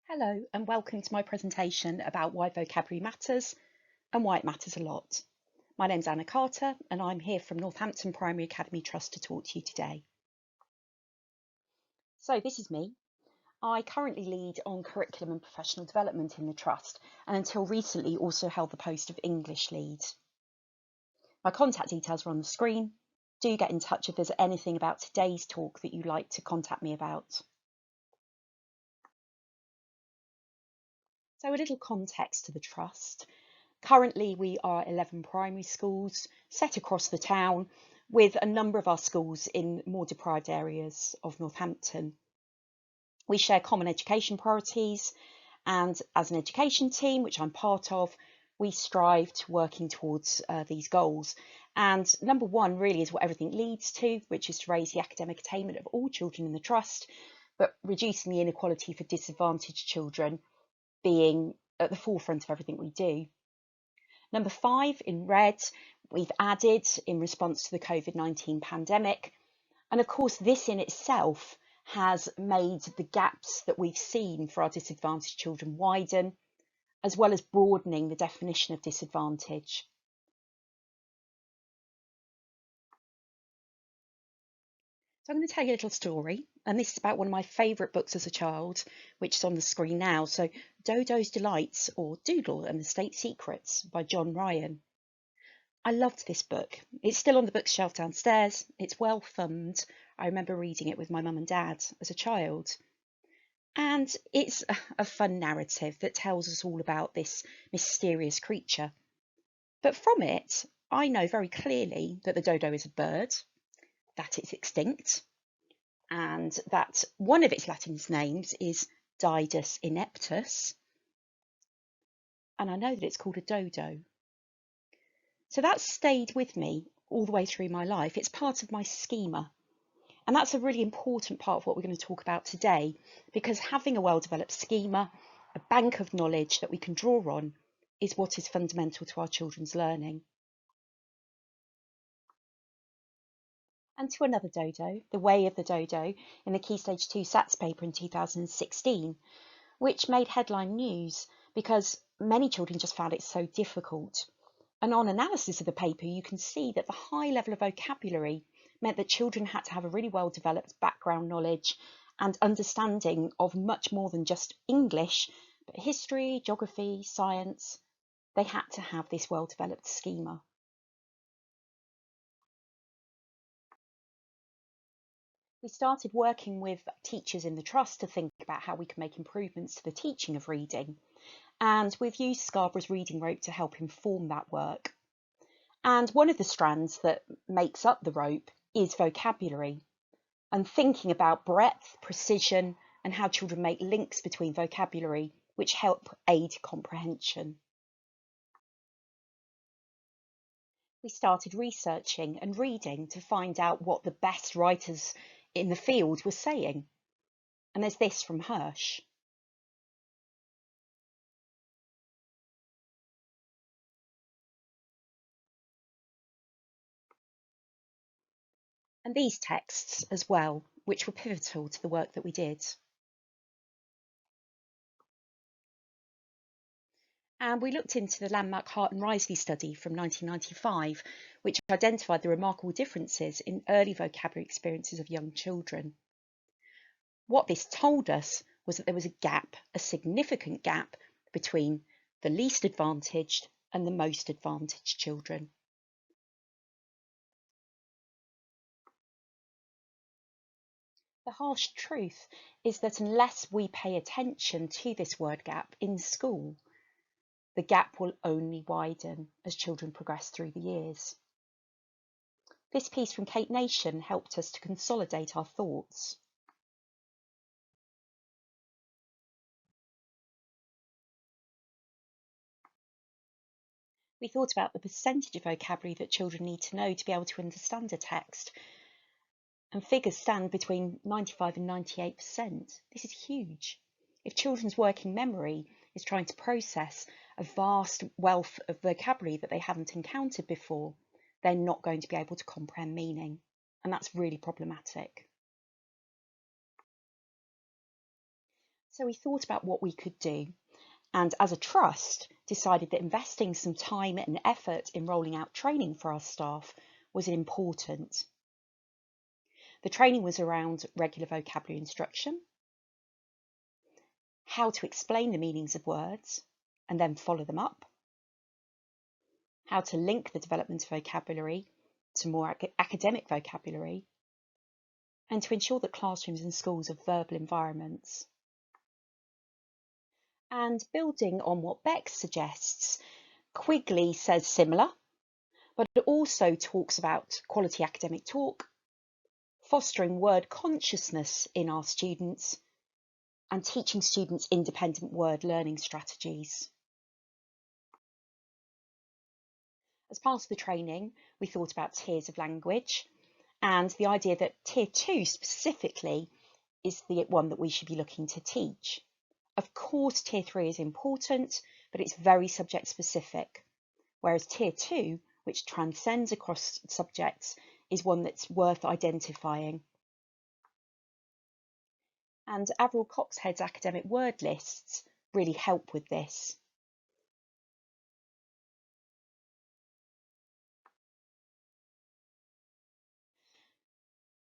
Hello and welcome to my presentation about why vocabulary matters and why it matters a lot. My name's Anna Carter and I'm here from Northampton Primary Academy Trust to talk to you today. So this is me. I currently lead on curriculum and professional development in the Trust and until recently also held the post of English lead. My contact details are on the screen. Do get in touch if there's anything about today's talk that you'd like to contact me about. So a little context to the Trust. Currently, we are 11 primary schools set across the town, with a number of our schools in more deprived areas of Northampton. We share common education priorities, and as an education team, which I'm part of, we strive to working towards these goals. And number one really is what everything leads to, which is to raise the academic attainment of all children in the Trust, but reducing the inequality for disadvantaged children being at the forefront of everything we do. Number 5 in red, we've added in response to the COVID-19 pandemic. And of course, this in itself has made the gaps that we've seen for our disadvantaged children widen, as well as broadening the definition of disadvantage. So I'm going to tell you a little story, and this is about one of my favourite books as a child, which is on the screen now. So Dodo's Delights, or Doodle and the State Secrets by John Ryan. I loved this book. It's still on the bookshelf downstairs. It's well thumbed. I remember reading it with my mum and dad as a child. And it's a fun narrative that tells us all about this mysterious creature. But from it, I know very clearly that the dodo is a bird, that it's extinct, and that one of its Latin names is Didus ineptus. And I know that it's called a dodo. So that's stayed with me all the way through my life. It's part of my schema. And that's a really important part of what we're going to talk about today, because having a well-developed schema, a bank of knowledge that we can draw on, is what is fundamental to our children's learning. And to another dodo, The Way of the Dodo, in the Key Stage 2 SATS paper in 2016, which made headline news because many children just found it so difficult. And on analysis of the paper, you can see that the high level of vocabulary meant that children had to have a really well-developed background knowledge and understanding of much more than just English, but history, geography, science. They had to have this well-developed schema. We started working with teachers in the Trust to think about how we can make improvements to the teaching of reading. And we've used Scarborough's reading rope to help inform that work. And one of the strands that makes up the rope is vocabulary, and thinking about breadth, precision, and how children make links between vocabulary, which help aid comprehension. We started researching and reading to find out what the best writers in the field were saying. And there's this from Hirsch. And these texts as well, which were pivotal to the work that we did. And we looked into the landmark Hart and Risley study from 1995, which identified the remarkable differences in early vocabulary experiences of young children. What this told us was that there was a gap, a significant gap, between the least advantaged and the most advantaged children. The harsh truth is that unless we pay attention to this word gap in school, the gap will only widen as children progress through the years. This piece from Kate Nation helped us to consolidate our thoughts. We thought about the percentage of vocabulary that children need to know to be able to understand a text, and figures stand between 95 and 98%. This is huge. If children's working memory is trying to process a vast wealth of vocabulary that they haven't encountered before, they're not going to be able to comprehend meaning, and that's really problematic. So we thought about what we could do, and as a trust decided that investing some time and effort in rolling out training for our staff was important. The training was around regular vocabulary instruction, how to explain the meanings of words and then follow them up, how to link the development of vocabulary to more academic vocabulary, and to ensure that classrooms and schools are verbal environments. And building on what Beck suggests, Quigley says similar, but it also talks about quality academic talk, fostering word consciousness in our students, and teaching students independent word learning strategies. As part of the training, we thought about tiers of language, and the idea that tier 2 specifically is the one that we should be looking to teach. Of course, tier 3 is important, but it's very subject specific, whereas tier 2, which transcends across subjects, is one that's worth identifying. And Averil Coxhead's academic word lists really help with this.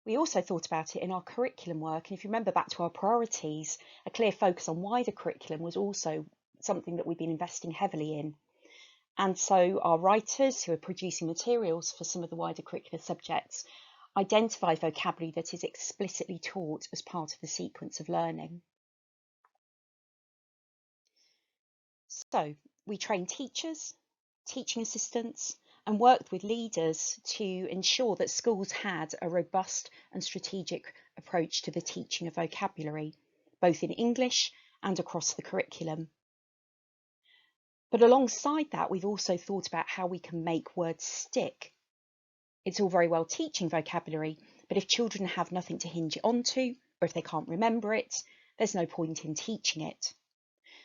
We also thought about it in our curriculum work, and if you remember back to our priorities, a clear focus on wider curriculum was also something that we've been investing heavily in. And so our writers who are producing materials for some of the wider curricular subjects identify vocabulary that is explicitly taught as part of the sequence of learning. So we train teachers, teaching assistants, and worked with leaders to ensure that schools had a robust and strategic approach to the teaching of vocabulary, both in English and across the curriculum. But alongside that, we've also thought about how we can make words stick. It's all very well teaching vocabulary, but if children have nothing to hinge it onto, or if they can't remember it, there's no point in teaching it.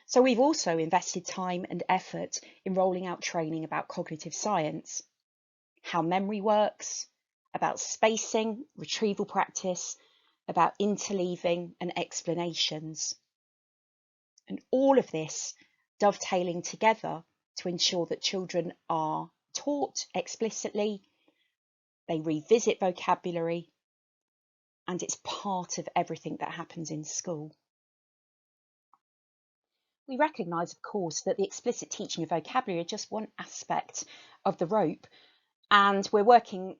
So we've also invested time and effort in rolling out training about cognitive science, how memory works, about spacing, retrieval practice, about interleaving and explanations. And all of this dovetailing together to ensure that children are taught explicitly, they revisit vocabulary, and it's part of everything that happens in school. We recognise, of course, that the explicit teaching of vocabulary is just one aspect of the rope, and we're working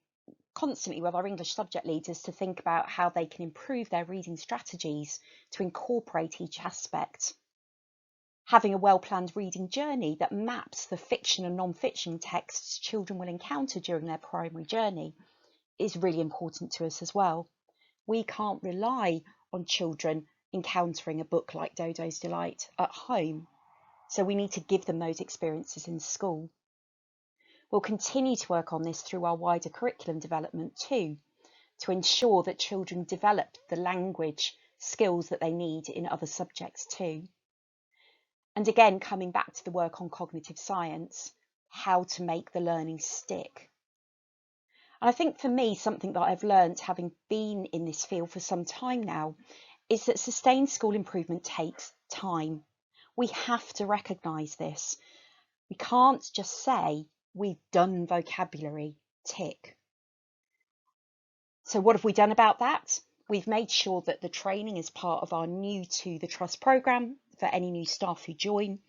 constantly with our English subject leaders to think about how they can improve their reading strategies to incorporate each aspect. Having a well-planned reading journey that maps the fiction and non-fiction texts children will encounter during their primary journey is really important to us as well. We can't rely on children encountering a book like Dodo's Delight at home, so we need to give them those experiences in school. We'll continue to work on this through our wider curriculum development too, to ensure that children develop the language skills that they need in other subjects too. And again, coming back to the work on cognitive science, how to make the learning stick. And I think for me, something that I've learned having been in this field for some time now, is that sustained school improvement takes time. We have to recognise this. We can't just say, we've done vocabulary, tick. So what have we done about that? We've made sure that the training is part of our new to the Trust programme for any new staff who join.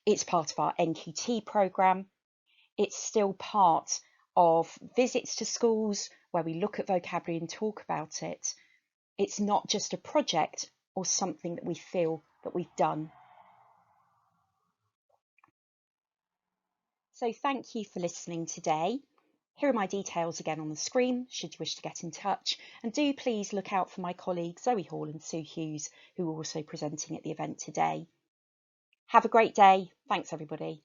It's part of our NQT programme. It's still part of visits to schools where we look at vocabulary and talk about it. It's not just a project or something that we feel that we've done. So thank you for listening today. Here are my details again on the screen, should you wish to get in touch. And do please look out for my colleagues Zoe Hall and Sue Hughes, who are also presenting at the event today. Have a great day. Thanks, everybody.